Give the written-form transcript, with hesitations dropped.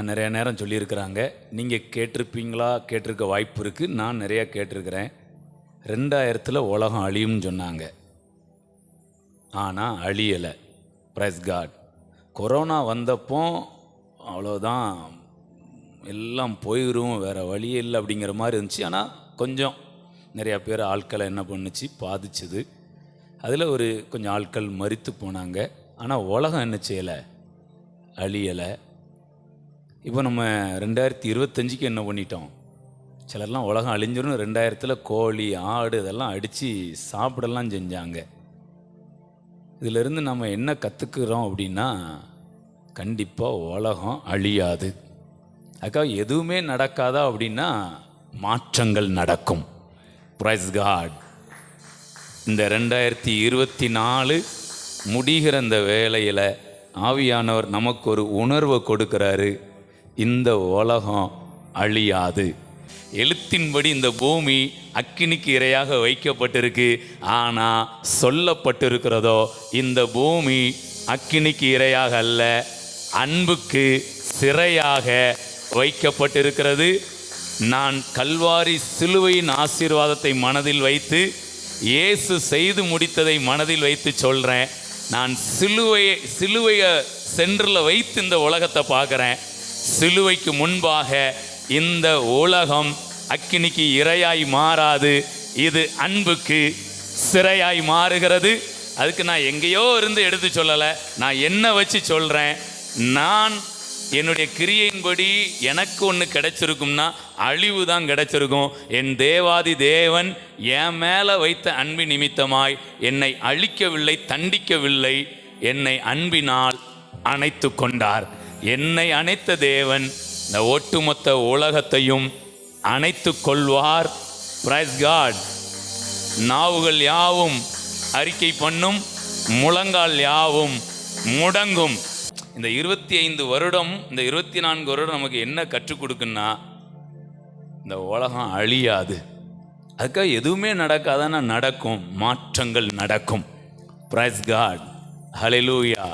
நிறைய நேரம் சொல்லியிருக்கிறாங்க. நீங்கள் கேட்டிருப்பீங்களா, கேட்டிருக்க வாய்ப்பு இருக்குது. நான் நிறையா கேட்டிருக்கிறேன். 2000 உலகம் அழியும்னு சொன்னாங்க, ஆனால் அழியலை. Price God. கொரோனா வந்தப்போ அவ்வளோதான், எல்லாம் போயிடும், வேறு வழியே இல்லை அப்படிங்கிற மாதிரி இருந்துச்சு. ஆனால் கொஞ்சம் நிறையா பேர் ஆட்களை என்ன பண்ணுச்சு, பாதிச்சுது. அதில் ஒரு கொஞ்சம் ஆட்கள் மரித்து போனாங்க. ஆனால் உலகம் என்ன செய்யலை, அழியலை. இப்போ நம்ம 2025க்கு என்ன பண்ணிட்டோம், சிலர்லாம் உலகம் அழிஞ்சிரும் 2000 கோழி ஆடு இதெல்லாம் அடித்து சாப்பிடலாம் செஞ்சாங்க. இதிலிருந்து நம்ம என்ன கற்றுக்குறோம் அப்படின்னா, கண்டிப்பாக உலகம் அழியாது. அதுக்காக எதுவுமே நடக்காதா அப்படின்னா, மாற்றங்கள் நடக்கும். Praise God. இந்த 2024 முடிகிற இந்த வேளையில் ஆவியானவர் நமக்கு ஒரு உணர்வை கொடுக்கிறாரு. இந்த உலகம் அழியாது. எழுத்தின்படி இந்த பூமி அக்கினிக்கு இரையாக வைக்கப்பட்டிருக்கு. ஆனால் சொல்லப்பட்டிருக்கிறதோ, இந்த பூமி அக்கினிக்கு இரையாக அல்ல, அன்புக்கு சிறையாக வைக்கப்பட்டிருக்கிறது. நான் கல்வாரி சிலுவையின் ஆசீர்வாதத்தை மனதில் வைத்து, இயேசு செய்து முடித்ததை மனதில் வைத்து சொல்கிறேன். நான் சிலுவையை சென்டரில் வைத்து இந்த உலகத்தை பார்க்குறேன். சிலுவைக்கு முன்பாக இந்த உலகம் அக்கினிக்கு இரையாய் மாறாது, இது அன்புக்கு சிறையாய் மாறுகிறது. அதுக்கு நான் எங்கேயோ இருந்து எடுத்து சொல்லலை, நான் என்ன வச்சு சொல்கிறேன். நான் என்னுடைய கிரியையின்படி எனக்கு ஒன்று கிடைச்சிருக்கும்னா அழிவு தான் கிடைச்சிருக்கும். என் தேவாதி தேவன் என் மேலே வைத்த அன்பின் நிமித்தமாய் என்னை அழிக்கவில்லை, தண்டிக்கவில்லை, என்னை அன்பினால் அணைத்து கொண்டார். என்னை அணைத்த தேவன் இந்த ஒட்டுமொத்த உலகத்தையும் அணைத்து கொள்வார். Praise God. நாவுகள் யாவும் அறிக்கை பண்ணும், முழங்கால் யாவும் முடங்கும். இந்த 25 வருடம், இந்த 24 வருடம் நமக்கு என்ன கற்றுக் கொடுக்குன்னா, இந்த உலகம் அழியாது. அதுக்காக எதுவுமே நடக்காதானா நடக்கும், மாற்றங்கள் நடக்கும். Praise God. ஹல்லேலூயா.